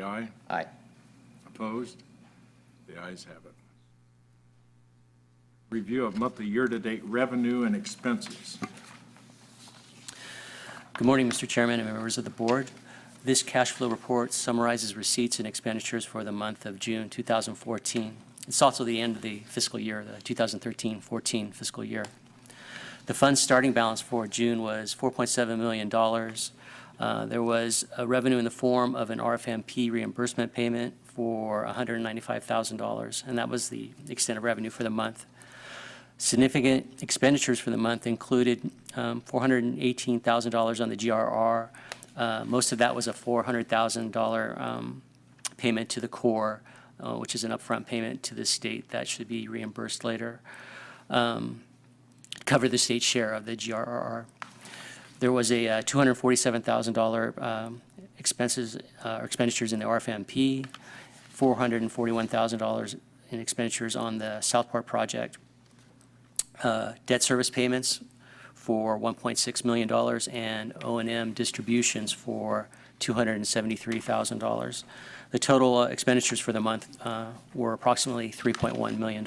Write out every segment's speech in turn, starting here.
say aye. Aye. Opposed? The ayes have it. Review of monthly year-to-date revenue and expenses. Good morning, Mr. Chairman and members of the board. This cash flow report summarizes receipts and expenditures for the month of June 2014. It's also the end of the fiscal year, the 2013-14 fiscal year. The fund's starting balance for June was $4.7 million. There was a revenue in the form of an RFMP reimbursement payment for $195,000, and that was the extent of revenue for the month. Significant expenditures for the month included $418,000 on the GRR. Most of that was a $400,000 payment to the Corps, which is an upfront payment to the state that should be reimbursed later, cover the state share of the GRR. There was a $247,000 expenditures in the RFMP, $441,000 in expenditures on the Southport project, debt service payments for $1.6 million, and O&M distributions for $273,000. The total expenditures for the month were approximately $3.1 million.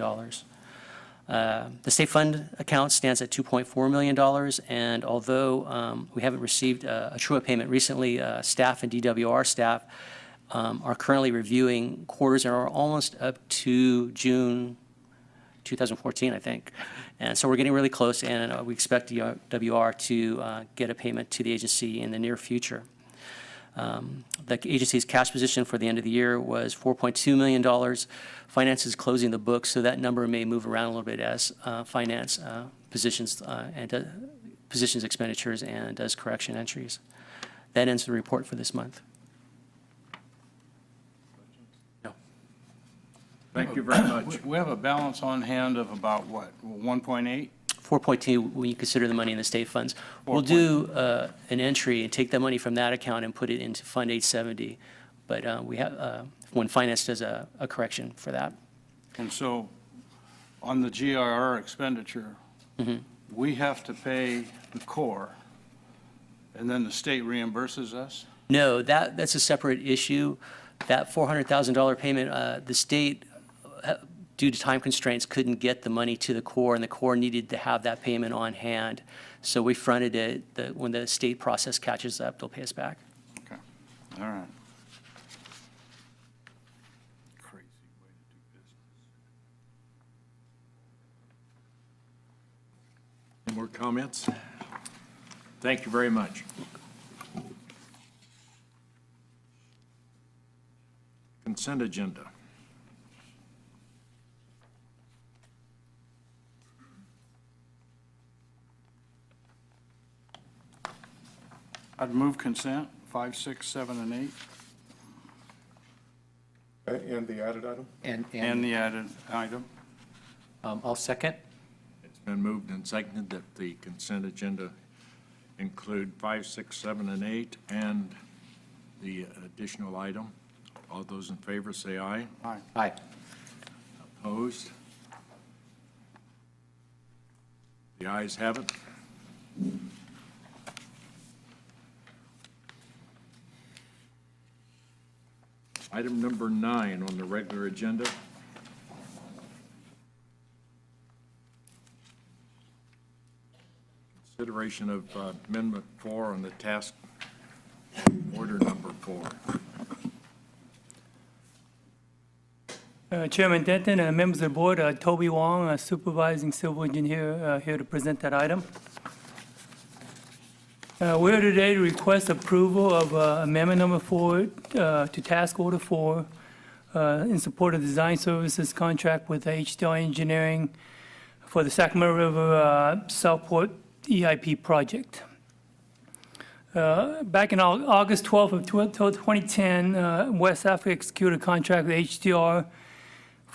The state fund account stands at $2.4 million, and although we haven't received a true-up payment recently, staff and DWR staff are currently reviewing quarters and are almost up to June 2014, I think. And so we're getting really close, and we expect DWR to get a payment to the agency in the near future. The agency's cash position for the end of the year was $4.2 million. Finance is closing the books, so that number may move around a little bit as finance positions expenditures and does correction entries. That ends the report for this month. Thank you very much. We have a balance on hand of about what, 1.8? 4.2 when you consider the money in the state funds. We'll do an entry and take that money from that account and put it into Fund 870, but we have when finance does a correction for that. And so on the GRR expenditure, we have to pay the Corps, and then the state reimburses us? No, that's a separate issue. That $400,000 payment, the state, due to time constraints, couldn't get the money to the Corps, and the Corps needed to have that payment on hand. So we fronted it. When the state process catches up, they'll pay us back. Okay, all right. Crazy way to do business. Any more comments? Thank you very much. Consent agenda. I'd move consent, 5, 6, 7, and 8. And the added item? And the added item. I'll second. It's been moved and seconded that the consent agenda include 5, 6, 7, and 8, and the additional item. All those in favor say aye. Aye. Aye. Opposed? The ayes have it. Item number 9 on the regular agenda. Consideration of Amendment 4 on the task order number 4. Chairman Denton and members of the board, Toby Wong, supervising civil engineer, here to present that item. We're here today to request approval of amendment number 4 to task order 4 in support of design services contract with HDR Engineering for the Sacramento River Southport EIP project. Back in August 12th of 2010, WSAFCA executed a contract with HDR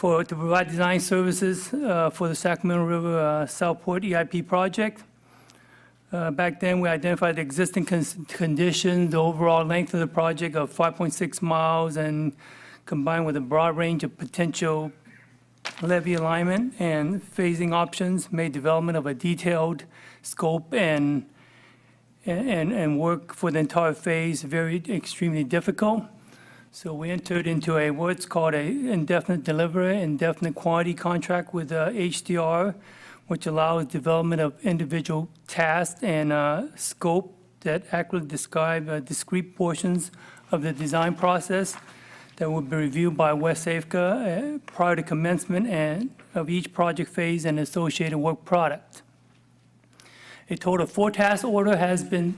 to provide design services for the Sacramento River Southport EIP project. Back then, we identified the existing conditions, the overall length of the project of 5.6 miles, and combined with a broad range of potential levee alignment and phasing options, made development of a detailed scope and work for the entire phase extremely difficult. So we entered into what's called a indefinite delivery, indefinite quantity contract with HDR, which allows development of individual tasks and scope that accurately describe discrete portions of the design process that will be reviewed by WSAFCA prior to commencement of each project phase and associated work product. A total of 4 task order has been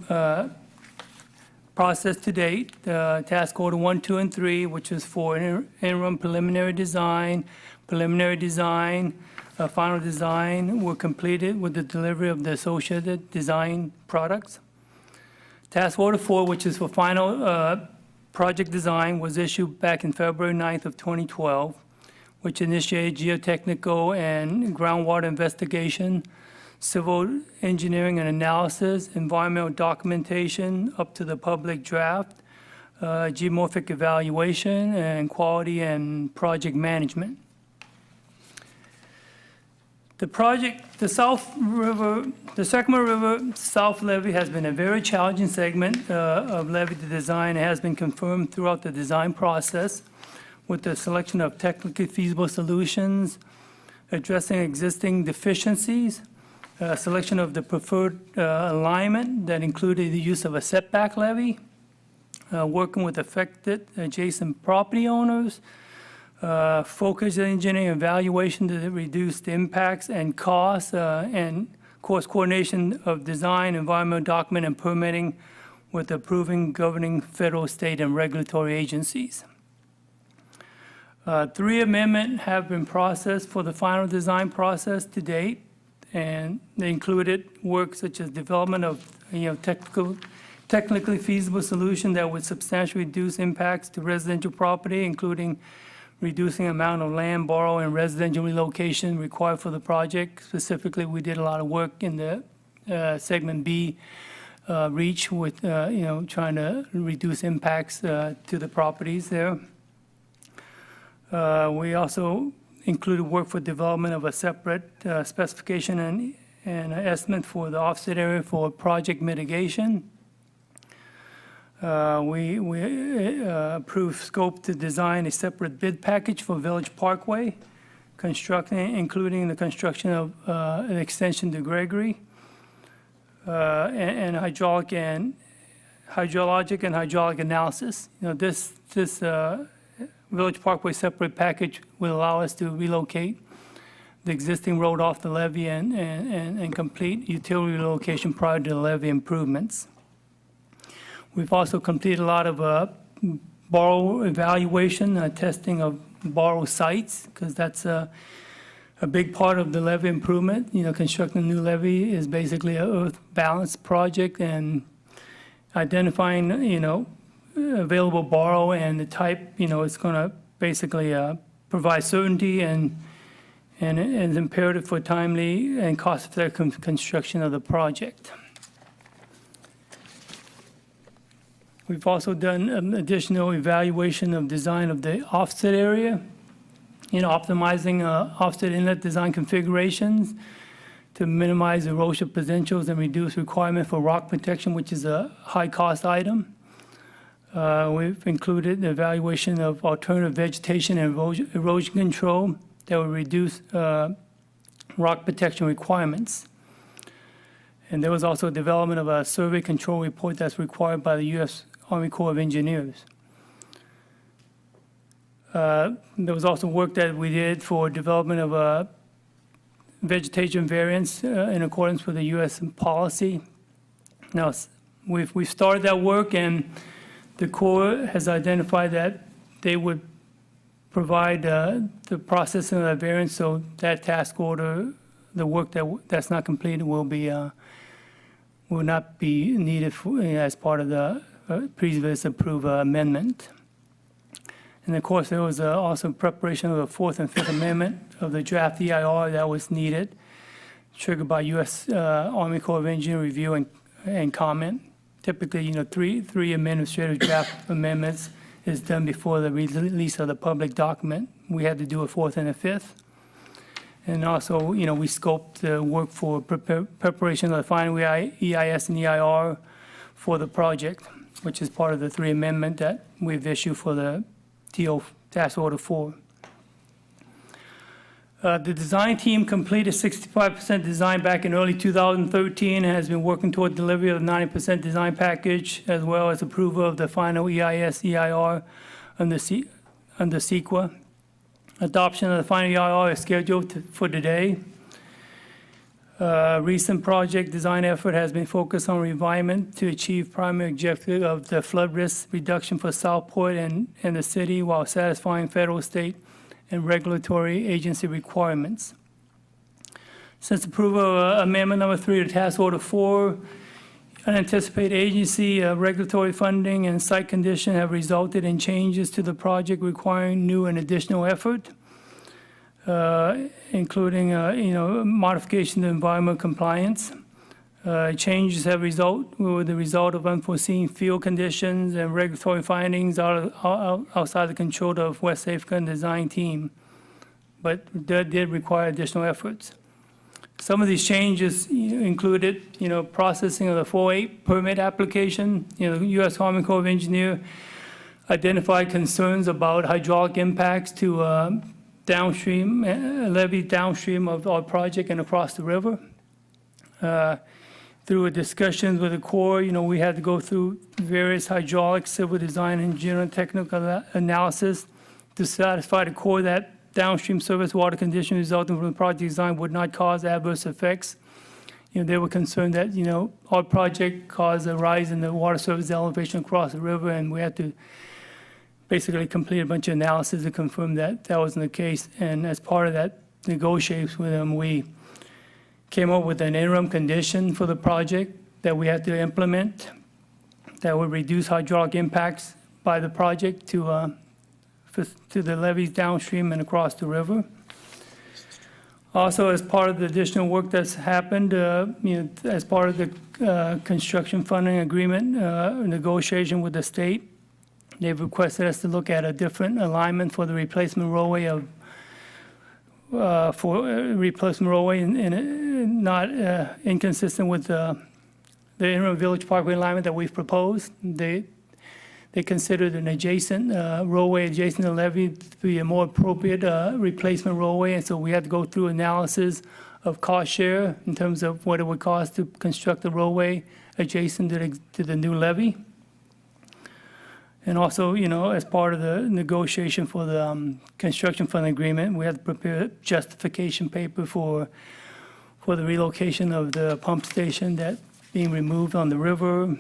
processed to date. Task order 1, 2, and 3, which is for interim preliminary design, final design, were completed with the delivery of the associated design products. Task order 4, which is for final project design, was issued back in February 9th of 2012, which initiated geotechnical and groundwater investigation, civil engineering and analysis, environmental documentation up to the public draft, geomorphic evaluation, and quality and project management. The project, the Sacramento River South Levee has been a very challenging segment of levee to design. It has been confirmed throughout the design process with the selection of technically feasible solutions, addressing existing deficiencies, selection of the preferred alignment that included the use of a setback levee, working with affected adjacent property owners, focused engineering evaluation to reduce the impacts and costs, and course coordination of design, environmental document, and permitting with approving governing federal, state, and regulatory agencies. 3 amendments have been processed for the final design process to date, and they included work such as development of technically feasible solution that would substantially reduce impacts to residential property, including reducing amount of land borrow and residential relocation required for the project. Specifically, we did a lot of work in the segment B reach with trying to reduce impacts to the properties there. We also included work for development of a separate specification and estimate for the offset area for project mitigation. We approved scope to design a separate bid package for Village Parkway, including the construction of an extension to Gregory, and hydraulic and hydraulic analysis. This Village Parkway separate package will allow us to relocate the existing road off the levee and complete utility relocation prior to the levee improvements. We've also completed a lot of borrow evaluation, testing of borrow sites, because that's a big part of the levee improvement. Constructing a new levee is basically an earth balance project, and identifying, available borrow and the type, it's going to basically provide certainty and is imperative for timely and cost-effective construction of the project. We've also done an additional evaluation of design of the offset area, optimizing offset inlet design configurations to minimize erosion potentials and reduce requirement for rock protection, which is a high-cost item. We've included the evaluation of alternative vegetation and erosion control that will reduce rock protection requirements. And there was also development of a survey control report that's required by the U.S. Army Corps of Engineers. There was also work that we did for development of a vegetation variance in accordance with the U.S. policy. Now, we've started that work, and the Corps has identified that they would provide the processing of that variance, so that task order, the work that's not completed will not be needed as part of the previous approved amendment. And of course, there was also preparation of the 4th and 5th Amendment of the draft EIR that was needed, triggered by U.S. Army Corps of Engineers review and comment. Typically, 3 administrative draft amendments is done before the release of the public document. We had to do a 4th and a 5th. And also, we scoped the work for preparation of the final EIS and EIR for the project. which is part of the 3 amendment that we've issued for the TO Task Order 4. The design team completed 65% design back in early 2013 and has been working toward delivery of the 90% design package, as well as approval of the final EIS, EIR under CEQA. Adoption of the final EIR is scheduled for today. Recent project design effort has been focused on refinement to achieve primary objective of the flood risk reduction for Southport and the city while satisfying federal, state, and regulatory agency requirements. Since approval of Amendment Number 3 to Task Order 4, unanticipated agency, regulatory funding, and site condition have resulted in changes to the project requiring new and additional effort, including, modification to environmental compliance. Changes were the result of unforeseen field conditions and regulatory findings outside the control of WSAFCA and design team, but that did require additional efforts. Some of these changes included, processing of the 408 permit application. The U.S. Army Corps of Engineers identified concerns about hydraulic impacts to downstream, levee downstream of our project and across the river. Through discussions with the Corps, we had to go through various hydraulic, civil design, and general technical analysis to satisfy the Corps that downstream surface water conditions resulting from the project design would not cause adverse effects. They were concerned that, our project caused a rise in the water surface elevation across the river, and we had to basically complete a bunch of analysis to confirm that that wasn't the case. And as part of that negotiations with them, we came up with an interim condition for the project that we had to implement that would reduce hydraulic impacts by the project to the levees downstream and across the river. Also, as part of the additional work that's happened, as part of the construction funding agreement negotiation with the state, they've requested us to look at a different alignment for the replacement roadway and not inconsistent with the interim village parkway alignment that we've proposed. They considered an adjacent roadway adjacent to the levee to be a more appropriate replacement roadway, and so we had to go through analysis of cost share in terms of what it would cost to construct the roadway adjacent to the new levee. And also, as part of the negotiation for the construction fund agreement, we had to prepare a justification paper for the relocation of the pump station that's being removed on the river,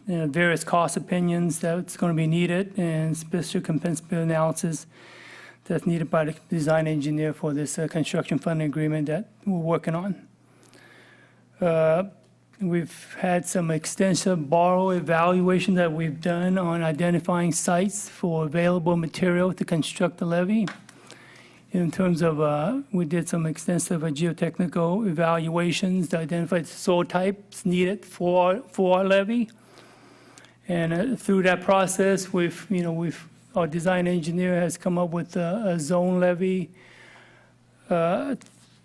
various cost opinions that's going to be needed, and special compensatory analysis that's needed by the design engineer for this construction funding agreement that we're working on. We've had some extensive borrow evaluation that we've done on identifying sites for available material to construct the levee. In terms of, we did some extensive geotechnical evaluations to identify the soil types needed for our levee. And through that process, our design engineer has come up with a zone levee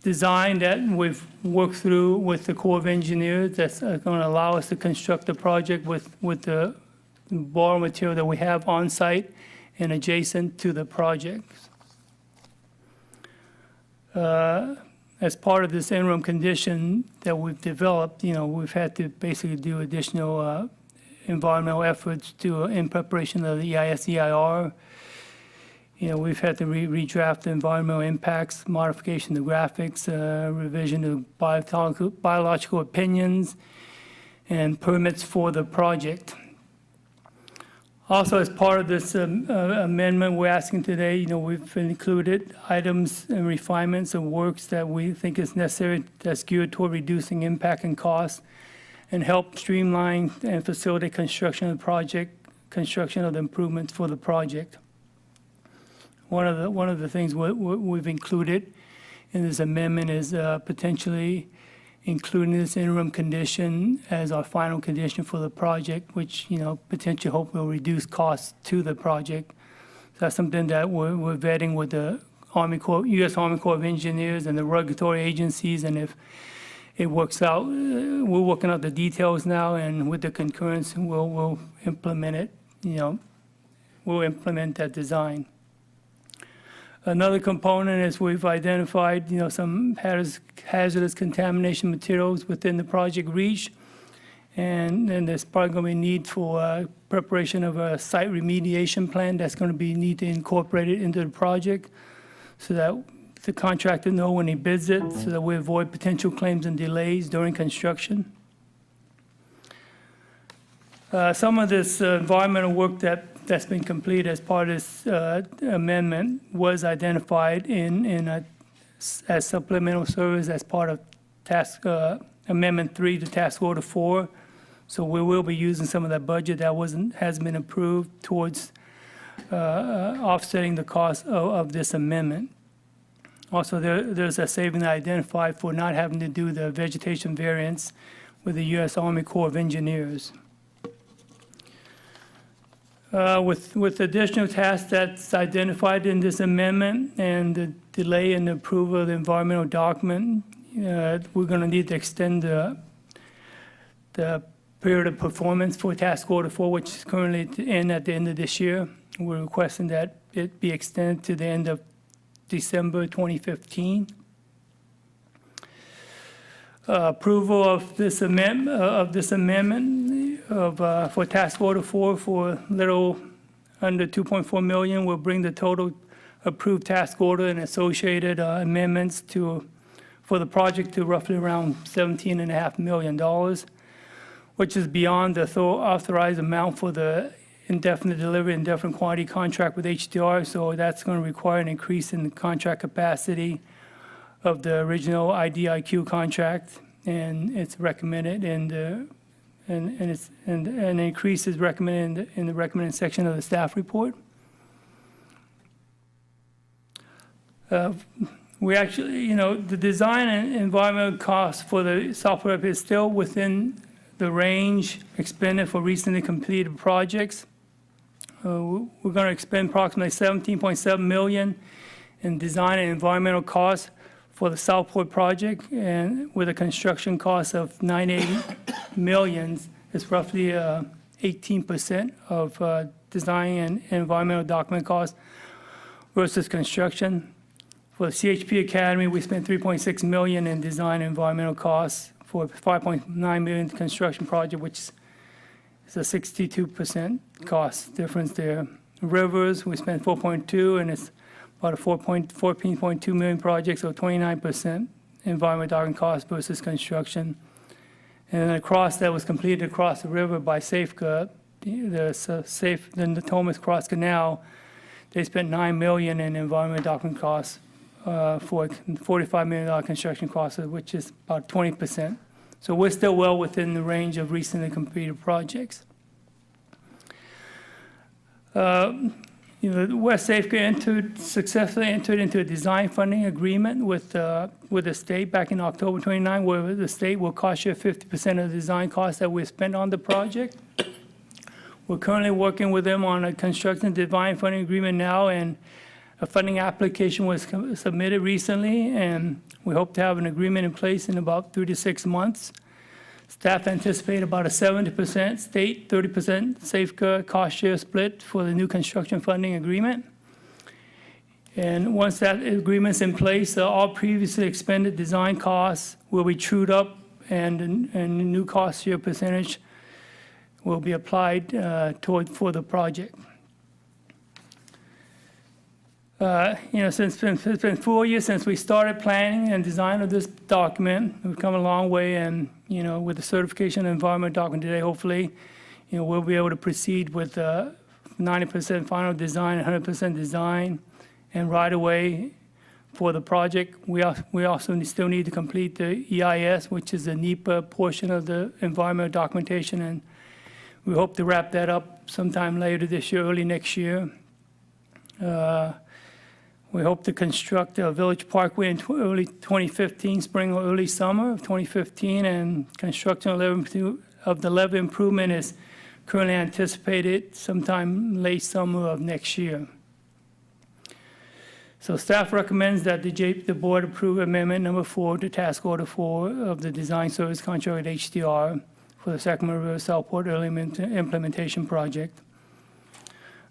design that we've worked through with the Corps of Engineers that's going to allow us to construct the project with the borrow material that we have on site and adjacent to the project. As part of this interim condition that we've developed, we've had to basically do additional environmental efforts in preparation of the EIS, EIR. We've had to redraft the environmental impacts, modification of graphics, revision of biological opinions, and permits for the project. Also, as part of this amendment we're asking today, we've included items and refinements of works that we think is necessary that's geared toward reducing impact and cost and help streamline and facilitate construction of the project, construction of the improvements for the project. One of the things we've included in this amendment is potentially including this interim condition as our final condition for the project, which, potentially hope will reduce costs to the project. So that's something that we're vetting with the U.S. Army Corps of Engineers and the regulatory agencies, and it works out. We're working out the details now, and with the concurrence, we'll implement it, we'll implement that design. Another component is we've identified, some hazardous contamination materials within the project reach. And then there's probably going to be a need for preparation of a site remediation plan that's going to be need to incorporate it into the project so that the contractor know when he bids it, so that we avoid potential claims and delays during construction. Some of this environmental work that's been completed as part of this amendment was identified as supplemental service as part of Amendment 3 to Task Order 4. So we will be using some of that budget that hasn't been approved towards offsetting the cost of this amendment. Also, there's a saving identified for not having to do the vegetation variance with the U.S. Army Corps of Engineers. With additional tasks that's identified in this amendment and the delay in the approval of the environmental document, we're going to need to extend the period of performance for Task Order 4, which is currently at the end of this year. We're requesting that it be extended to the end of December 2015. Approval of this amendment for Task Order 4 for little under $2.4 million will bring the total approved task order and associated amendments for the project to roughly around $17.5 million, which is beyond the authorized amount for the indefinite delivery, indefinite quantity contract with HDR. So that's going to require an increase in the contract capacity of the original IDIQ contract, and it's recommended and an increase is recommended in the recommended section of the staff report. We actually, the design and environmental costs for the software is still within the range expended for recently completed projects. We're going to expend approximately $17.7 million in design and environmental costs for the Southport project, and with a construction cost of $980 million, it's roughly 18% of design and environmental document costs versus construction. For the CHP Academy, we spent $3.6 million in design and environmental costs for a $5.9 million construction project, which is a 62% cost difference there. Rivers, we spent $4.2, and it's about a $14.2 million project, so 29% environmental document cost versus construction. And then across that was completed across the river by SAFCA, the Natomas Cross Canal. They spent $9 million in environmental document costs for a $45 million construction cost, which is about 20%. So we're still well within the range of recently completed projects. WSAFCA successfully entered into a design funding agreement with the state back in October 29, where the state will cost share 50% of the design costs that we spent on the project. We're currently working with them on a construction design funding agreement now, and a funding application was submitted recently, and we hope to have an agreement in place in about 3 to 6 months. Staff anticipate about a 70% state, 30% SAFCA cost share split for the new construction funding agreement. And once that agreement's in place, all previously expended design costs will be trued up, and the new cost share percentage will be applied for the project. It's been 4 years since we started planning and design of this document. We've come a long way, and with the certification of environmental document today, hopefully, we'll be able to proceed with 90% final design, 100% design, and right away for the project. We also still need to complete the EIS, which is the NEPA portion of the environmental documentation, and we hope to wrap that up sometime later this year, early next year. We hope to construct a Village Parkway in early 2015, spring or early summer of 2015, and construction of the levee improvement is currently anticipated sometime late summer of next year. So staff recommends that the board approve amendment number 4 to task order 4 of the design service contract with HDR for the Sacramento River Southport Early Implementation Project.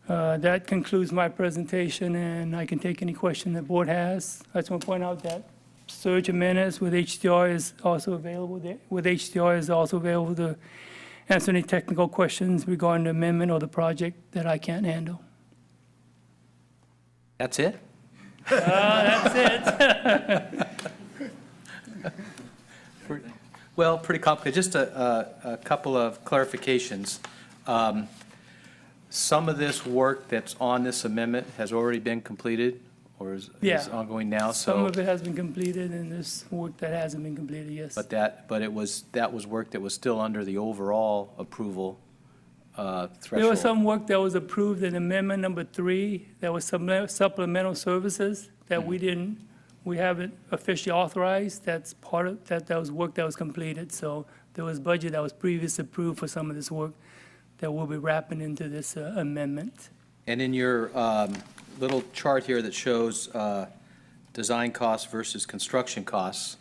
That concludes my presentation, and I can take any question the board has. I just want to point out that Surge Jimenez with HDR is also available. With HDR is also available to answer any technical questions regarding the amendment or the project that I can't handle. That's it? That's it. Well, pretty complicated. Just a couple of clarifications. Some of this work that's on this amendment has already been completed or is Yeah. ongoing now, Some so, of it has been completed, and there's work that hasn't been completed, yes. but that was work that was still under the overall approval threshold. There was some work that was approved in amendment number 3, that was some supplemental services that we haven't officially authorized. That's part of, that was work that was completed. So there was budget that was previously approved for some of this work that we'll be wrapping into this amendment. And in your little chart here that shows design costs versus construction costs,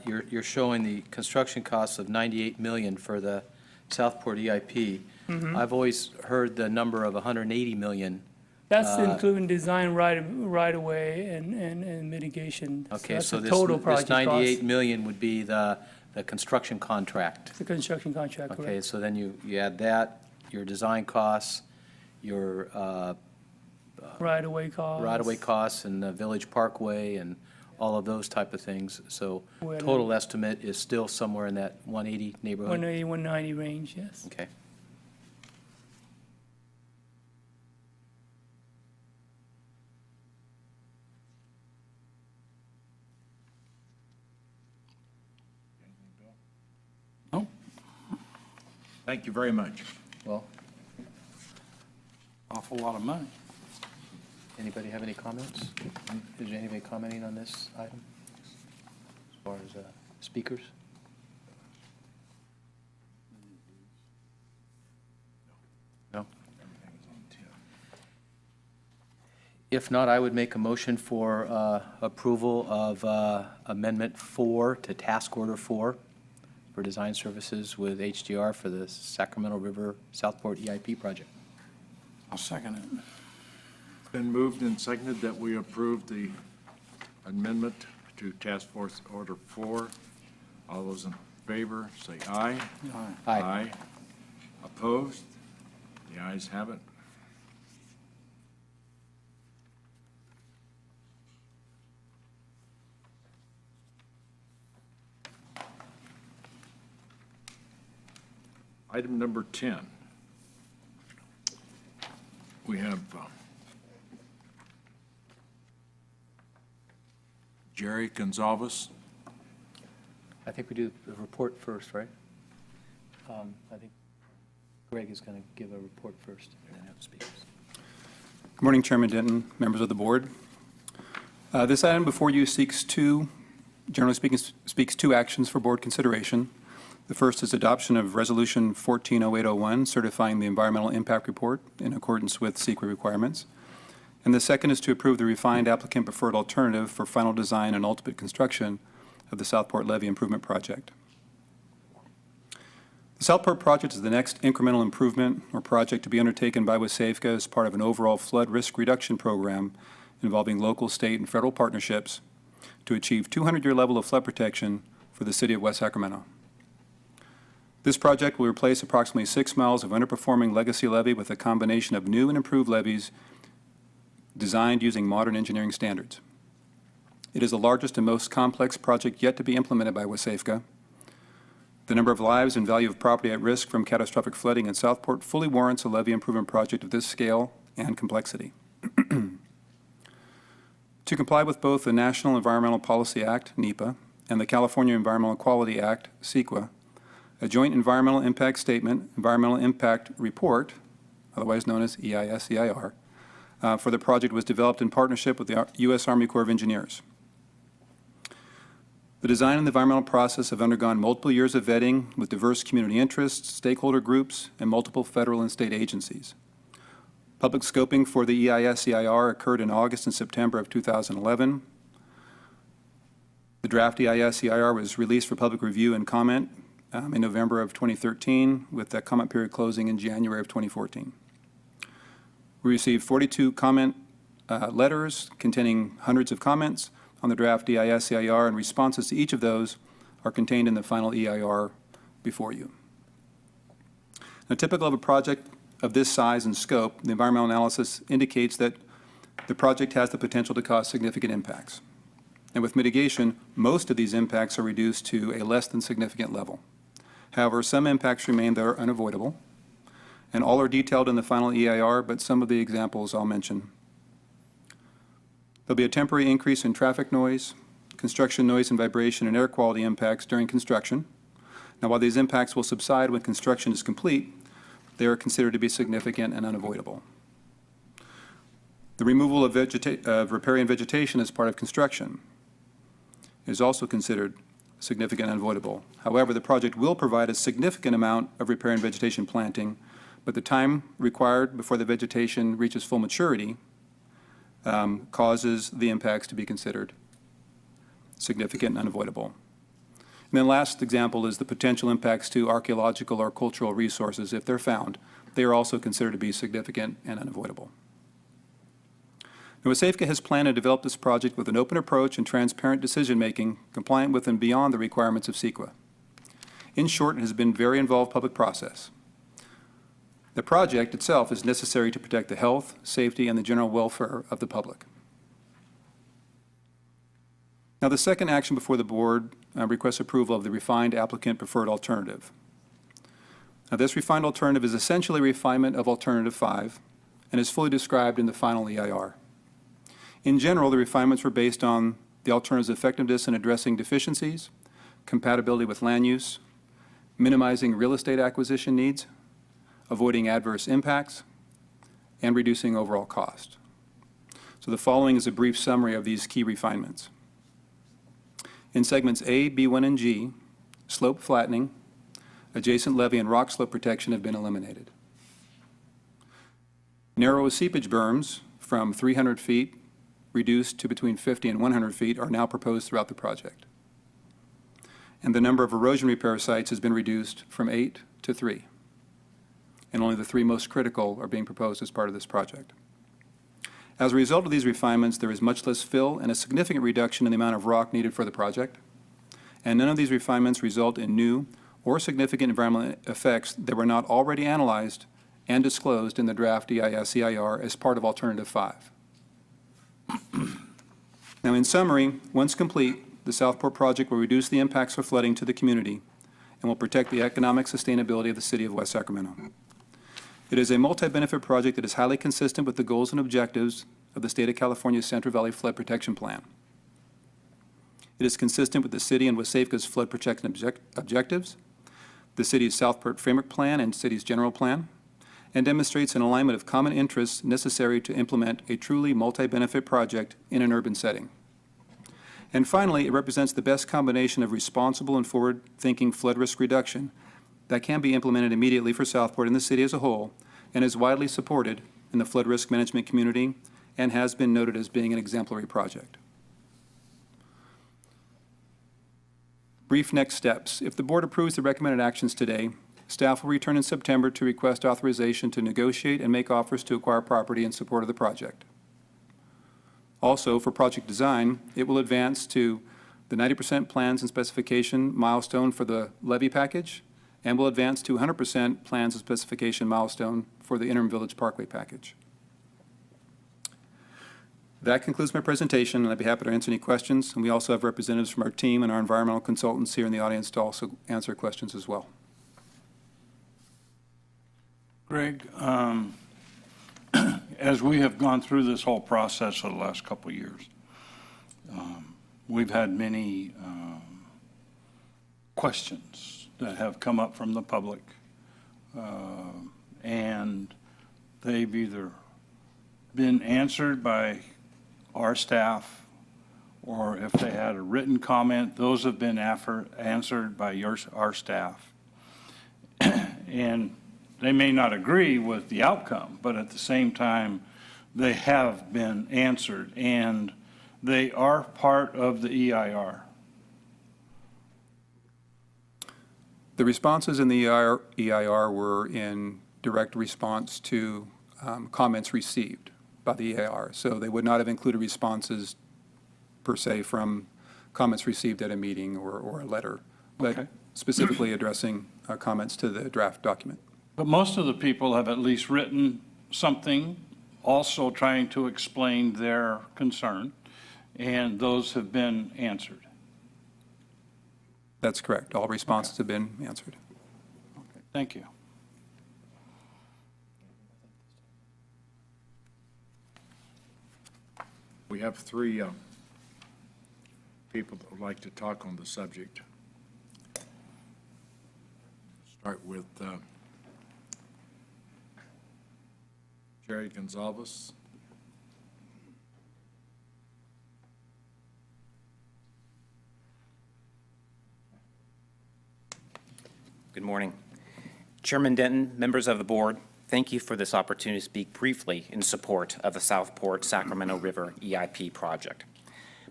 you're showing the construction costs of $98 million for the Southport EIP. I've always heard the number of $180 million. That's including design right away and mitigation. Okay, that's so the this total project cost. $98 million would be the construction contract. The construction contract, Okay, correct. so then you add that, your design costs, your Right-of-way costs. right-of-way costs and the Village Parkway and all of those type of things. So Well, total estimate is still somewhere in that 180 neighborhood? 180, 190 range, yes. Okay. No? Thank you very much. Well, Awful lot of money. anybody have any comments? Is there anybody commenting on this item as far as speakers? No? If not, I would make a motion for approval of Amendment 4 to Task Order 4 for design services with HDR for the Sacramento River Southport EIP project. I'll second it. It's been moved and seconded that we approve the amendment to Task Force Order 4. All those in favor, say aye. Aye. Opposed? The ayes have it. Item number 10. We have Jerry Gonzalez. I think we do the report first, right? I think Greg is going to give a report first and then have speakers. Good morning, Chairman Denton, members of the board. This item before you generally speaking, speaks two actions for board consideration. The first is adoption of Resolution 140801, certifying the environmental impact report in accordance with SEQA requirements. And the second is to approve the refined applicant preferred alternative for final design and ultimate construction of the Southport Levee Improvement Project. The Southport project is the next incremental improvement or project to be undertaken by WSAFCA as part of an overall flood risk reduction program involving local, state, and federal partnerships to achieve 200-year level of flood protection for the city of West Sacramento. This project will replace approximately 6 miles of underperforming legacy levee with a combination of new and improved levees designed using modern engineering standards. It is the largest and most complex project yet to be implemented by WSAFCA. The number of lives and value of property at risk from catastrophic flooding in Southport fully warrants a levee improvement project of this scale and complexity. To comply with both the National Environmental Policy Act, NEPA, and the California Environmental Quality Act, CEQA, a joint environmental impact statement, environmental impact report, otherwise known as EIS-EIR, for the project was developed in partnership with the U.S. Army Corps of Engineers. The design and the environmental process have undergone multiple years of vetting with diverse community interests, stakeholder groups, and multiple federal and state agencies. Public scoping for the EIS-EIR occurred in August and September of 2011. The draft EIS-EIR was released for public review and comment in November of 2013, with the comment period closing in January of 2014. We received 42 comment letters containing hundreds of comments on the draft EIS-EIR, and responses to each of those are contained in the final EIR before you. Now, typical of a project of this size and scope, the environmental analysis indicates that the project has the potential to cause significant impacts. And with mitigation, most of these impacts are reduced to a less than significant level. However, some impacts remain that are unavoidable, and all are detailed in the final EIR, but some of the examples I'll mention. There'll be a temporary increase in traffic noise, construction noise and vibration, and air quality impacts during construction. Now, while these impacts will subside when construction is complete, they are considered to be significant and unavoidable. The removal of riparian vegetation as part of construction is also considered significant and unavoidable. However, the project will provide a significant amount of riparian vegetation planting, but the time required before the vegetation reaches full maturity causes the impacts to be considered significant and unavoidable. And then last example is the potential impacts to archaeological or cultural resources. If they're found, they are also considered to be significant and unavoidable. WSAFCA has planned to develop this project with an open approach and transparent decision-making, compliant with and beyond the requirements of CEQA. In short, it has been a very involved public process. The project itself is necessary to protect the health, safety, and the general welfare of the public. Now, the second action before the board requests approval of the refined applicant preferred alternative. Now, this refined alternative is essentially a refinement of Alternative 5 and is fully described in the final EIR. In general, the refinements were based on the alternative's effectiveness in addressing deficiencies, compatibility with land use, minimizing real estate acquisition needs, avoiding adverse impacts, and reducing overall cost. So the following is a brief summary of these key refinements. In segments A, B1, and G, slope flattening, adjacent levee and rock slope protection have been eliminated. Narrow seepage berms from 300 feet reduced to between 50 and 100 feet are now proposed throughout the project. And the number of erosion repair sites has been reduced from 8 to 3. And only the 3 most critical are being proposed as part of this project. As a result of these refinements, there is much less fill and a significant reduction in the amount of rock needed for the project. And none of these refinements result in new or significant environmental effects that were not already analyzed and disclosed in the draft EIS-EIR as part of Alternative 5. Now, in summary, once complete, the Southport project will reduce the impacts of flooding to the community and will protect the economic sustainability of the city of West Sacramento. It is a multi-benefit project that is highly consistent with the goals and objectives of the State of California's Central Valley Flood Protection Plan. It is consistent with the city and WSAFCA's flood protection objectives, the city's Southport Framework Plan and city's general plan, and demonstrates an alignment of common interests necessary to implement a truly multi-benefit project in an urban setting. And finally, it represents the best combination of responsible and forward-thinking flood risk reduction that can be implemented immediately for Southport and the city as a whole, and is widely supported in the flood risk management community and has been noted as being an exemplary project. Brief next steps. If the board approves the recommended actions today, staff will return in September to request authorization to negotiate and make offers to acquire property in support of the project. Also, for project design, it will advance to the 90% plans and specification milestone for the levee package, and will advance to 100% plans and specification milestone for the interim Village Parkway package. That concludes my presentation, and I'd be happy to answer any questions. And we also have representatives from our team and our environmental consultants here in the audience to also answer questions as well. Greg, as we have gone through this whole process for the last couple of years, we've had many questions that have come up from the public, and they've either been answered by our staff, or if they had a written comment, those have been answered by our staff. And They may not agree with the outcome, but at the same time, they have been answered, and they are part of the EIR. The responses in the EIR were in direct response to comments received by the EIR. So they would not have included responses per se from comments received at a meeting or a letter, but Okay. specifically addressing comments to the draft document. But most of the people have at least written something, also trying to explain their concern, and those have been answered. That's correct. All responses have been answered. Thank you. We have three people that would like to talk on the subject. Start with Jerry Gonzalez. Good morning. Chairman Denton, members of the board, thank you for this opportunity to speak briefly in support of the Southport Sacramento River EIP project.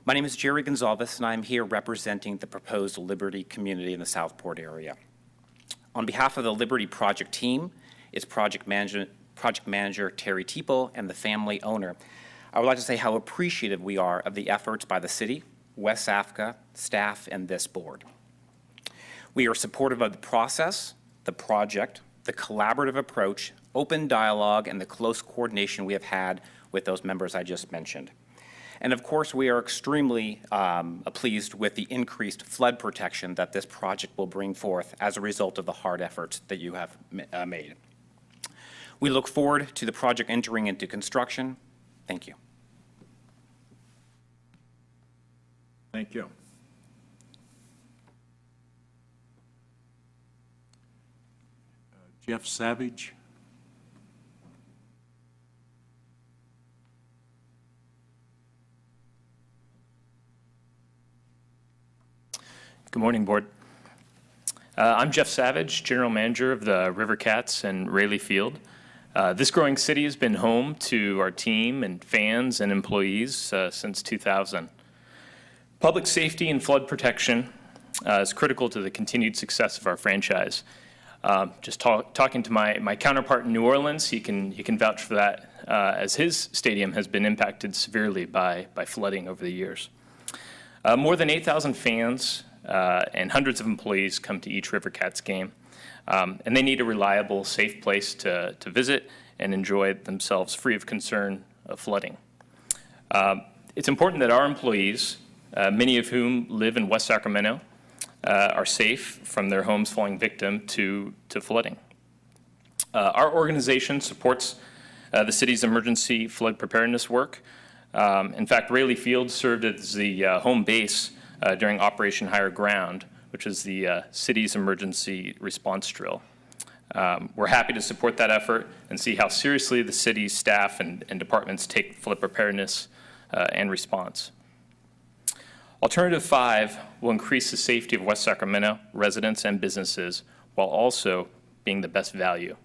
My name is Jerry Gonzalez, and I'm here representing the proposed Liberty community in the Southport area. On behalf of the Liberty project team, its project manager Terry Teeple, and the family owner, I would like to say how appreciative we are of the efforts by the city, WSAFCA, staff, and this board. We are supportive of the process, the project, the collaborative approach, open dialogue, and the close coordination we have had with those members I just mentioned. And of course, we are extremely pleased with the increased flood protection that this project will bring forth as a result of the hard efforts that you have made. We look forward to the project entering into construction. Thank you. Thank you. Jeff Savage. Good morning, Board. I'm Jeff Savage, General Manager of the River Cats and Rayleigh Field. This growing city has been home to our team and fans and employees since 2000. Public safety and flood protection is critical to the continued success of our franchise. Just talking to my counterpart in New Orleans, he can vouch for that, as his stadium has been impacted severely by flooding over the years. More than 8,000 fans and hundreds of employees come to each River Cats game, and they need a reliable, safe place to visit and enjoy themselves free of concern of flooding. It's important that our employees, many of whom live in West Sacramento, are safe from their homes falling victim to flooding. Our organization supports the city's emergency flood preparedness work. In fact, Rayleigh Field served as the home base during Operation Higher Ground, which is the city's emergency response drill. We're happy to support that effort and see how seriously the city's staff and departments take flood preparedness and response. Alternative 5 will increase the safety of West Sacramento residents and businesses while also being the best value.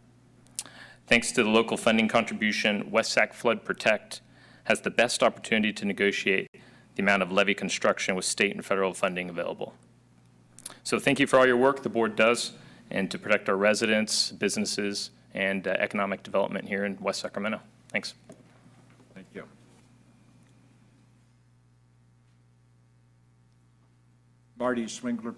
Thanks to the local funding contribution, West Sac Flood Protect has the best opportunity to negotiate the amount of levee construction with state and federal funding available. So thank you for all your work the board does and to protect our residents, businesses, and economic development here in West Sacramento. Thanks. Thank you. Marty Swingle.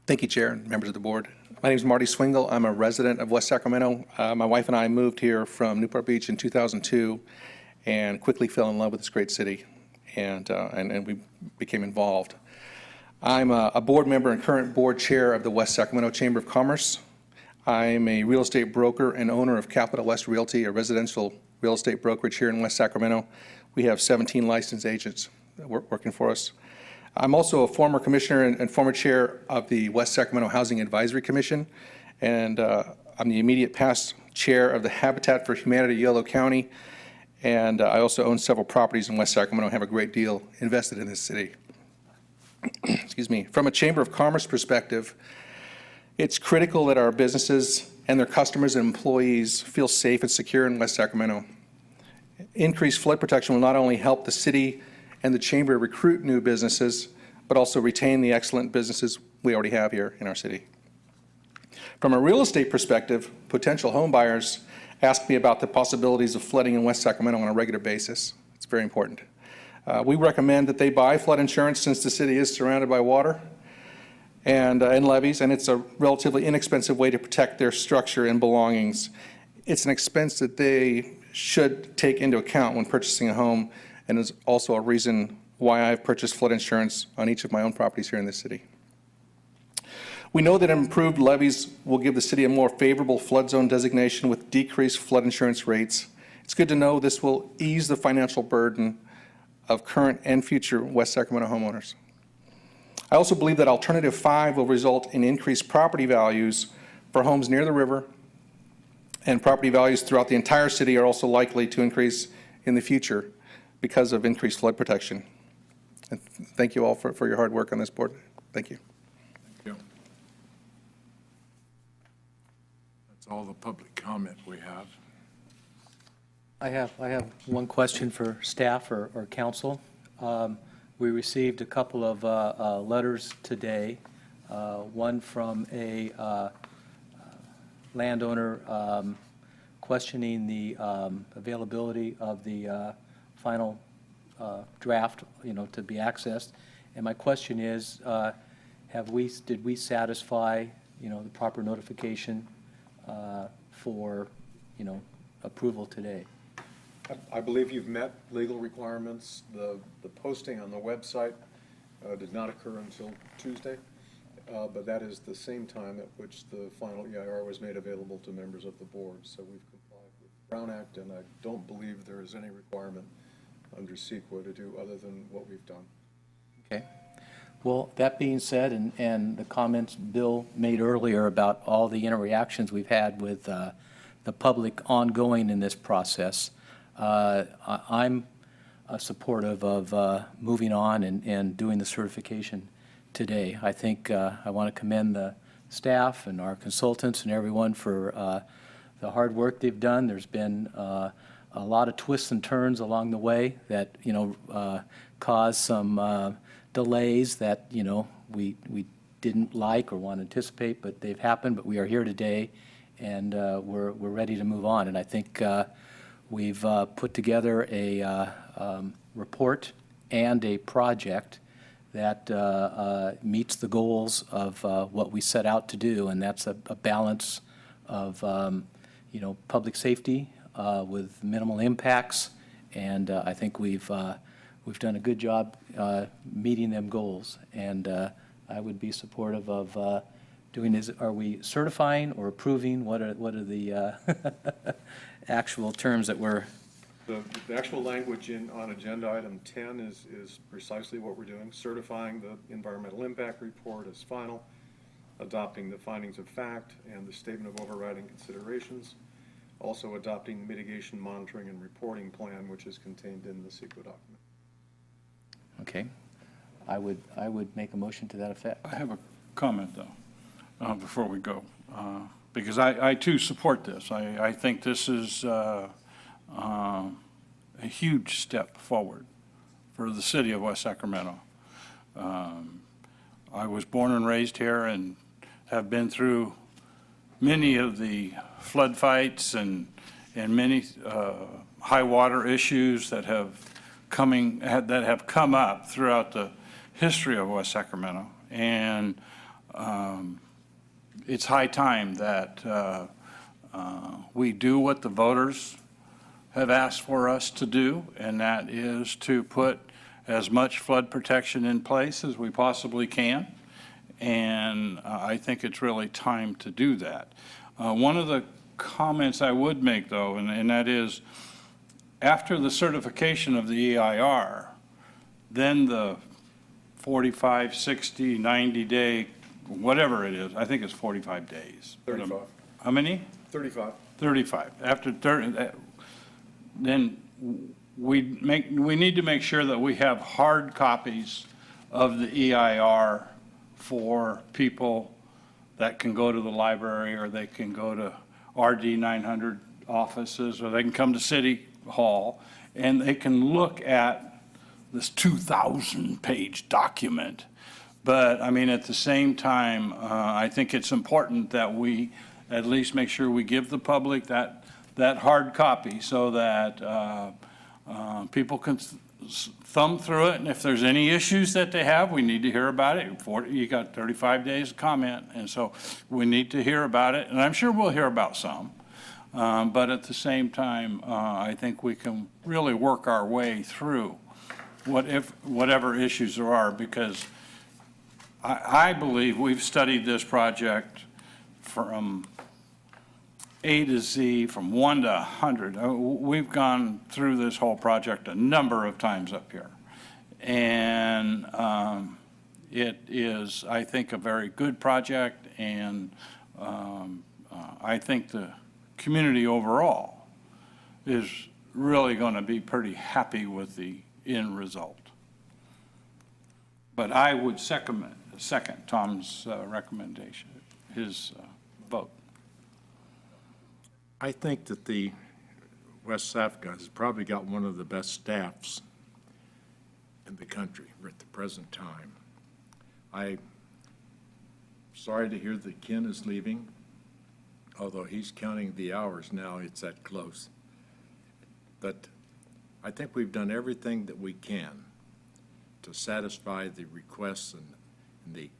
Thank you, Chair and members of the board. My name is Marty Swingle. I'm a resident of West Sacramento. My wife and I moved here from Newport Beach in 2002 and quickly fell in love with this great city, and we became involved. I'm a board member and current board chair of the West Sacramento Chamber of Commerce. I'm a real estate broker and owner of Capital West Realty, a residential real estate brokerage here in West Sacramento. We have 17 licensed agents working for us. I'm also a former commissioner and former chair of the West Sacramento Housing Advisory Commission, and I'm the immediate past chair of the Habitat for Humanity Yolo County, And I also own several properties in West Sacramento and have a great deal invested in this city. Excuse me. From a Chamber of Commerce perspective, it's critical that our businesses and their customers and employees feel safe and secure in West Sacramento. Increased flood protection will not only help the city and the Chamber recruit new businesses, but also retain the excellent businesses we already have here in our city. From a real estate perspective, potential home buyers ask me about the possibilities of flooding in West Sacramento on a regular basis. It's very important. We recommend that they buy flood insurance since the city is surrounded by water and levees, and it's a relatively inexpensive way to protect their structure and belongings. It's an expense that they should take into account when purchasing a home, and is also a reason why I've purchased flood insurance on each of my own properties here in this city. We know that improved levees will give the city a more favorable flood zone designation with decreased flood insurance rates. It's good to know this will ease the financial burden of current and future West Sacramento homeowners. I also believe that Alternative 5 will result in increased property values for homes near the river, and property values throughout the entire city are also likely to increase in the future because of increased flood protection. And thank you all for your hard work on this board. Thank you. Thank you. That's all the public comment we have. I have one question for staff or council. We received a couple of letters today, one from a landowner questioning the availability of the final draft, to be accessed. And my question is, did we satisfy, the proper notification for, approval today? I believe you've met legal requirements. The posting on the website did not occur until Tuesday, but that is the same time at which the final EIR was made available to members of the board. So we've complied with the Brown Act, and I don't believe there is any requirement under CEQA to do other than what we've done. Okay. Well, that being said, and the comments Bill made earlier about all the interactions we've had with the public ongoing in this process, I'm supportive of moving on and doing the certification today. I think I want to commend the staff and our consultants and everyone for the hard work they've done. There's been a lot of twists and turns along the way that, caused some delays that, we didn't like or want to anticipate, but they've happened. But we are here today, and we're ready to move on. And I think we've put together a report and a project that meets the goals of what we set out to do, and that's a balance of, public safety with minimal impacts, and I think we've done a good job meeting them goals, and I would be supportive of doing this. Are we certifying or approving? What are the actual terms that we're? The actual language on agenda item 10 is precisely what we're doing, certifying the environmental impact report as final, adopting the findings of fact and the statement of overriding considerations, also adopting the mitigation monitoring and reporting plan, which is contained in the CEQA document. Okay. I would make a motion to that effect. I have a comment, though, before we go, because I too support this. I think this is a huge step forward for the city of West Sacramento. I was born and raised here and have been through many of the flood fights and many high water issues that have come up throughout the history of West Sacramento. And it's high time that we do what the voters have asked for us to do, and that is to put as much flood protection in place as we possibly can. And I think it's really time to do that. One of the comments I would make, though, and that is, after the certification of the EIR, then the 45, 60, 90-day, whatever it is, I think it's 45 days. 35. How many? 35. 35. After 30, then we need to make sure that we have hard copies of the EIR for people that can go to the library, or they can go to RD 900 offices, or they can come to City Hall, and they can look at this 2,000-page document. But, I mean, at the same time, I think it's important that we at least make sure we give the public that hard copy, so that people can thumb through it, and if there's any issues that they have, we need to hear about it. You got 35 days to comment, and so we need to hear about it, and I'm sure we'll hear about some. But at the same time, I think we can really work our way through whatever issues there are, because I believe we've studied this project from A to Z, from 1 to 100. We've gone through this whole project a number of times up here. And it is, I think, a very good project, and I think the community overall is really going to be pretty happy with the end result. But I would second Tom's recommendation, his vote. I think that the WSAFCA has probably got one of the best staffs in the country at the present time. I'm sorry to hear that Ken is leaving, although he's counting the hours now, it's that close. But I think we've done everything that we can to satisfy the requests and the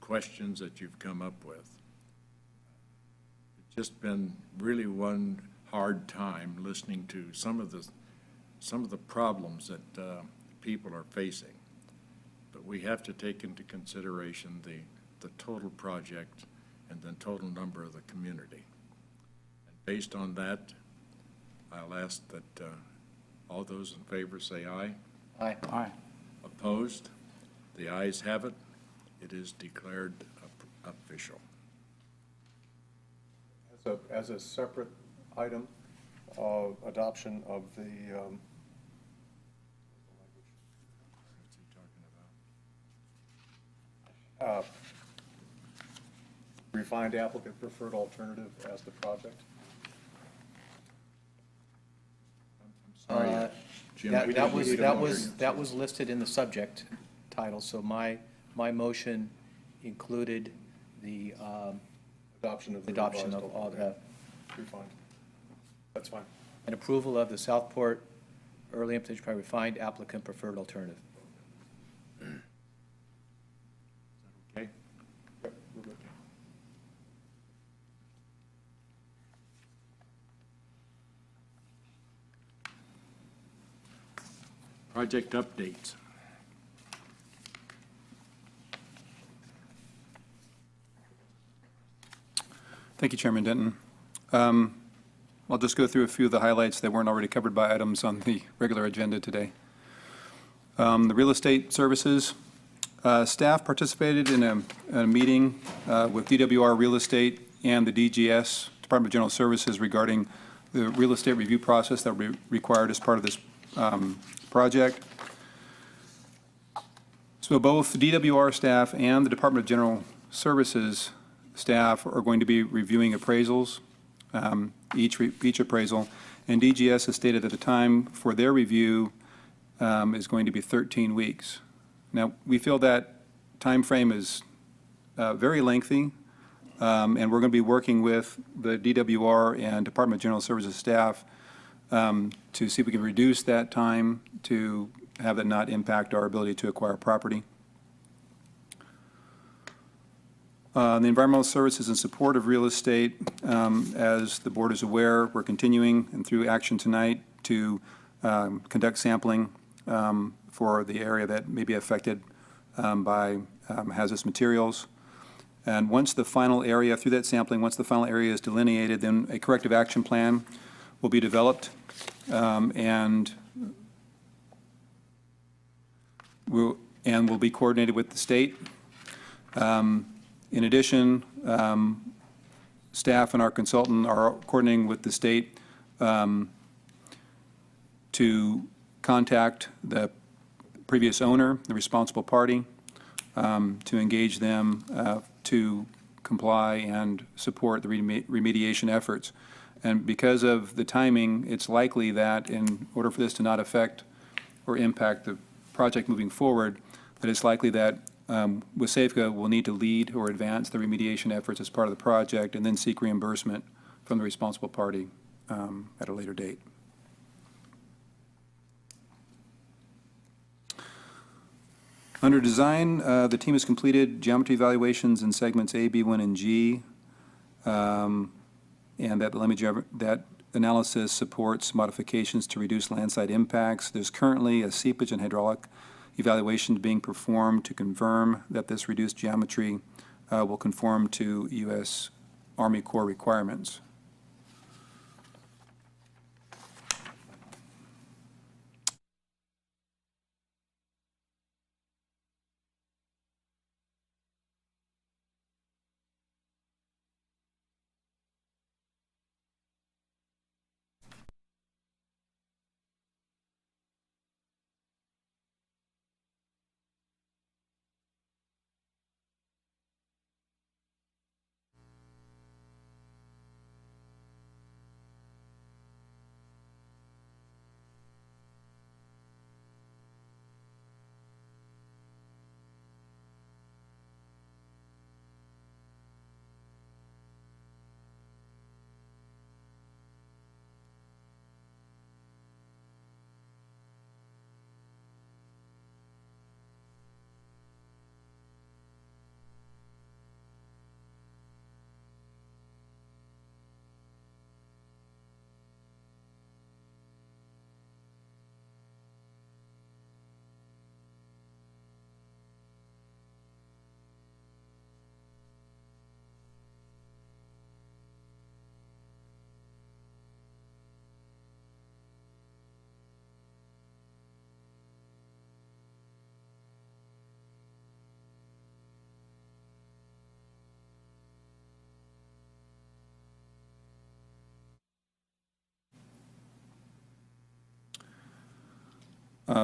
questions that you've come up with. It's just been really one hard time listening to some of the problems that people are facing. But we have to take into consideration the total project and the total number of the community. And based on that, I'll ask that all those in favor say aye. Aye. Aye. Opposed? The ayes have it. It is declared official. As a separate item, adoption of the, What's he talking about? refined applicant preferred alternative as the project. Sorry, Jim. That was listed in the subject title, so my motion included the Adoption of the adoption revised of all alternative. the, Refined. That's fine. and approval of the Southport Early Implementation Plan Refined Applicant Preferred Alternative. Okay. Yep, we're good. Project updates. Thank you, Chairman Denton. I'll just go through a few of the highlights that weren't already covered by items on the regular agenda today. The real estate services, staff participated in a meeting with DWR Real Estate and the DGS, Department of General Services, regarding the real estate review process that will be required as part of this project. So both the DWR staff and the Department of General Services staff are going to be reviewing appraisals, each appraisal, and DGS has stated that the time for their review is going to be 13 weeks. Now, we feel that time frame is very lengthy, and we're going to be working with the DWR and Department of General Services staff to see if we can reduce that time to have it not impact our ability to acquire property. The environmental services in support of real estate, as the board is aware, we're continuing and through action tonight to conduct sampling for the area that may be affected by hazardous materials. And once the final area, through that sampling, once the final area is delineated, then a corrective action plan will be developed and will be coordinated with the state. In addition, staff and our consultant are coordinating with the state to contact the previous owner, the responsible party, to engage them to comply and support the remediation efforts. And because of the timing, it's likely that in order for this to not affect or impact the project moving forward, that it's likely that WSAFCA will need to lead or advance the remediation efforts as part of the project and then seek reimbursement from the responsible party at a later date. Under design, the team has completed geometry evaluations in segments A, B1, and G, and that analysis supports modifications to reduce landside impacts. There's currently a seepage and hydraulic evaluation being performed to confirm that this reduced geometry will conform to U.S. Army Corps requirements.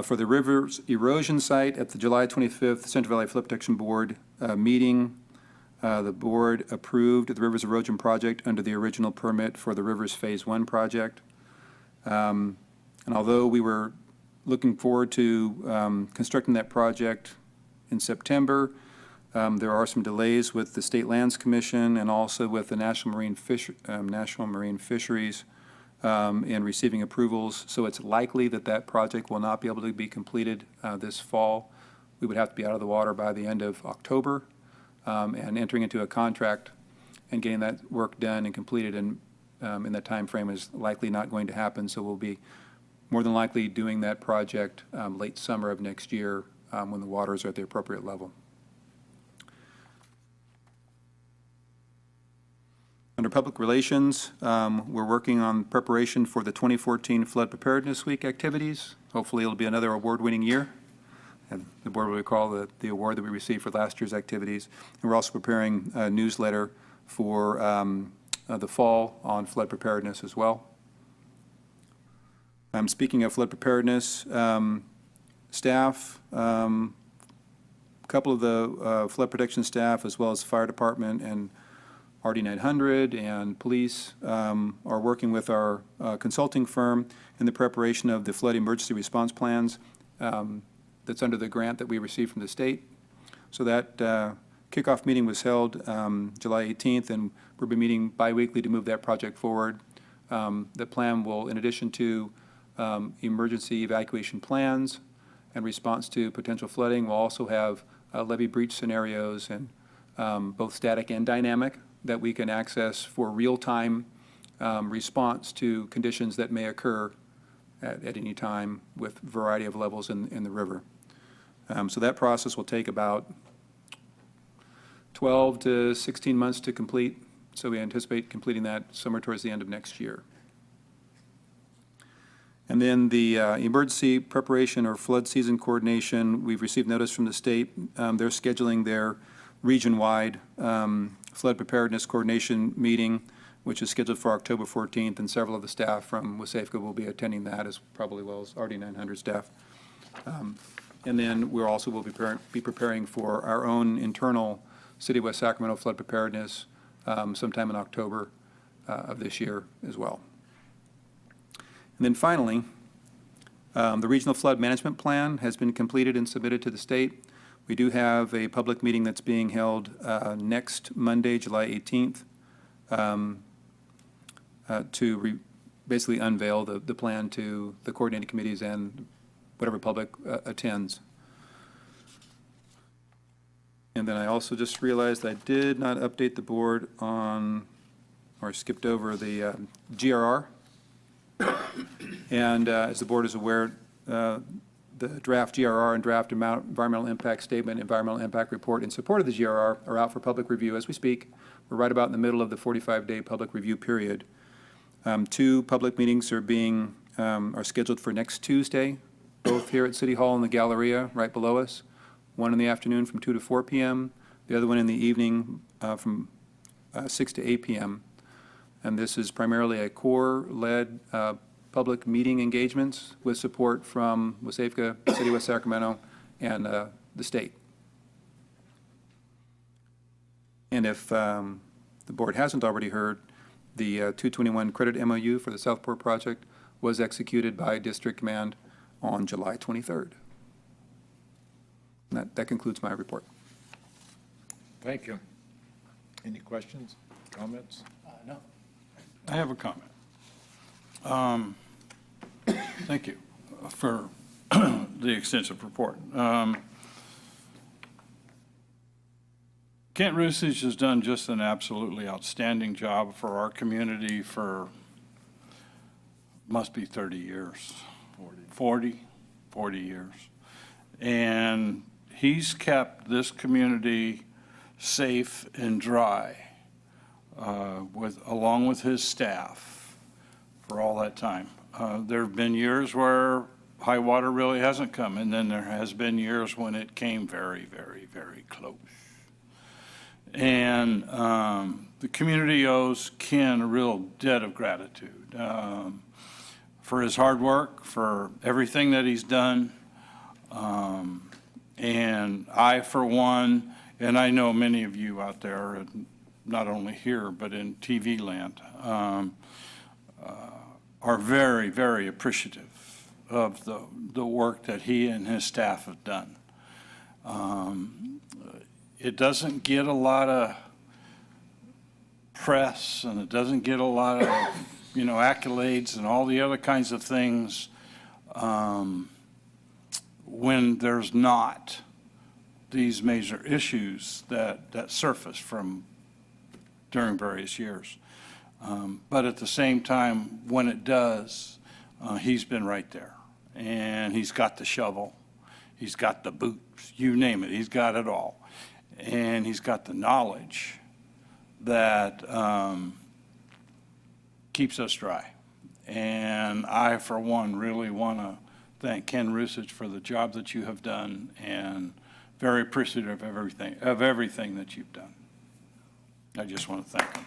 For the river's erosion site at the July 25th Central Valley Flood Protection Board meeting, the board approved the river's erosion project under the original permit for the river's Phase 1 project. And although we were looking forward to constructing that project in September, there are some delays with the State Lands Commission and also with the National Marine Fisheries in receiving approvals, so it's likely that that project will not be able to be completed this fall. We would have to be out of the water by the end of October, and entering into a contract and getting that work done and completed in that time frame is likely not going to happen, so we'll be more than likely doing that project late summer of next year when the waters are at the appropriate level. Under Public Relations, we're working on preparation for the 2014 Flood Preparedness Week activities. Hopefully it'll be another award-winning year. And the board will recall the award that we received for last year's activities. And we're also preparing a newsletter for the fall on flood preparedness as well. Speaking of flood preparedness, staff, a couple of the flood protection staff, as well as fire department and RD 900 and police are working with our consulting firm in the preparation of the flood emergency response plans that's under the grant that we received from the state. So that kickoff meeting was held July 18th, and we'll be meeting biweekly to move that project forward. The plan will, in addition to emergency evacuation plans and response to potential flooding, will also have levee breach scenarios and both static and dynamic that we can access for real-time response to conditions that may occur at any time with a variety of levels in the river. So that process will take about 12 to 16 months to complete, so we anticipate completing that somewhere towards the end of next year. And then the emergency preparation or flood season coordination, we've received notice from the state. They're scheduling their region-wide flood preparedness coordination meeting which is scheduled for October 14th, and several of the staff from WSAFCA will be attending that, as probably well as RD 900 staff. And then we also will be preparing for our own internal City of West Sacramento flood preparedness sometime in October of this year as well. And then finally, the Regional Flood Management Plan has been completed and submitted to the state. We do have a public meeting that's being held next Monday, July 18th, to basically unveil the plan to the coordinating committees and whatever public attends. And then I also just realized I did not update the board on, or skipped over the GRR. And as the board is aware, the draft GRR and draft environmental impact statement, environmental impact report in support of the GRR are out for public review as we speak. We're right about in the middle of the 45-day public review period. 2 public meetings are scheduled for next Tuesday, both here at City Hall in the Galleria right below us. One in the afternoon from 2 to 4 p.m., the other one in the evening from 6 to 8 p.m. And this is primarily a core-led public meeting engagements with support from WSAFCA, City of West Sacramento, and the state. And if the board hasn't already heard, the 221 credit MOU for the Southport project was executed by District Command on July 23rd. And that concludes my report. Thank you. Any questions, comments? No. I have a comment. Thank you for the extensive report. Kent Rusich has done just an absolutely outstanding job for our community for, must be 30 years. 40 years. And he's kept this community safe and dry along with his staff for all that time. There have been years where high water really hasn't come, and then there has been years when it came very, very, very close. And the community owes Ken a real debt of gratitude for his hard work, for everything that he's done. And I, for one, and I know many of you out there, not only here, but in TV land, are very, very appreciative of the work that he and his staff have done. It doesn't get a lot of press, and it doesn't get a lot of, accolades and all the other kinds of things when there's not these major issues that surface from during various years. But at the same time, when it does, he's been right there. And he's got the shovel, he's got the boots, you name it, he's got it all. And he's got the knowledge that keeps us dry. And I, for one, really want to thank Ken Rusich for the job that you have done, and very appreciative of everything that you've done. I just want to thank him.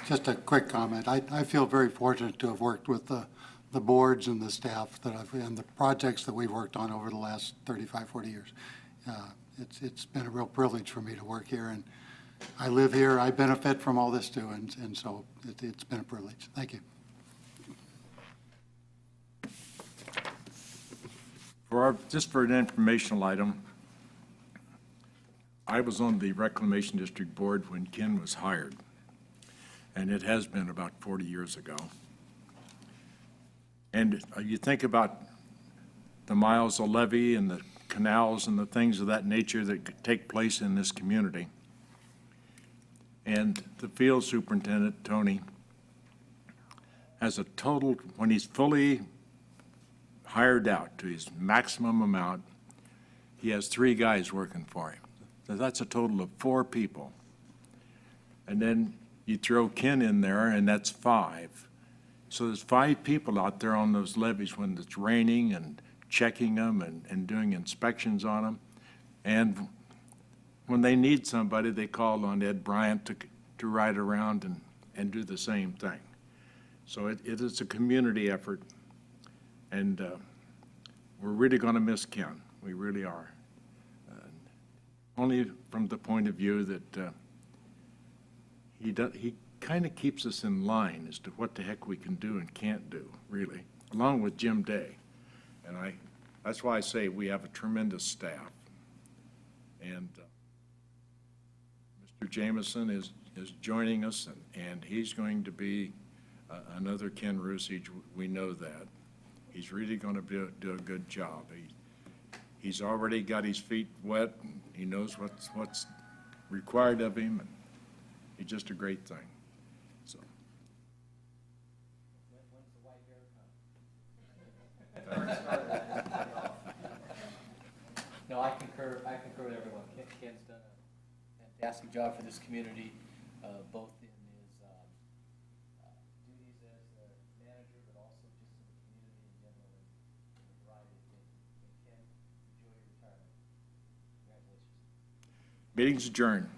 Just a quick comment. I feel very fortunate to have worked with the boards and the staff and the projects that we've worked on over the last 35, 40 years. It's been a real privilege for me to work here, and I live here. I benefit from all this too, and so it's been a privilege. Thank you. Just for an informational item, I was on the Reclamation District Board when Ken was hired, and it has been about 40 years ago. And you think about the miles of levee and the canals and the things of that nature that could take place in this community. And the field superintendent, Tony, has a total, when he's fully hired out to his maximum amount, he has 3 guys working for him. So that's a total of 4 people. And then you throw Ken in there, and that's 5. So there's 5 people out there on those levees when it's raining and checking them and doing inspections on them. And when they need somebody, they call on Ed Bryant to ride around and do the same thing. So it is a community effort, and we're really going to miss Ken. We really are. Only from the point of view that he kind of keeps us in line as to what the heck we can do and can't do, really, along with Jim Day. And that's why I say we have a tremendous staff. And Mr. Jameson is joining us, and he's going to be another Ken Rusich. We know that. He's really going to do a good job. He's already got his feet wet, and he knows what's required of him, and he's just a great thing. So. No, I concur with everyone. Ken's done a fantastic job for this community, both in his duties as a manager, but also just in the community in general, and a variety of things. And Ken, enjoy your retirement. Congratulations. Meeting's adjourned.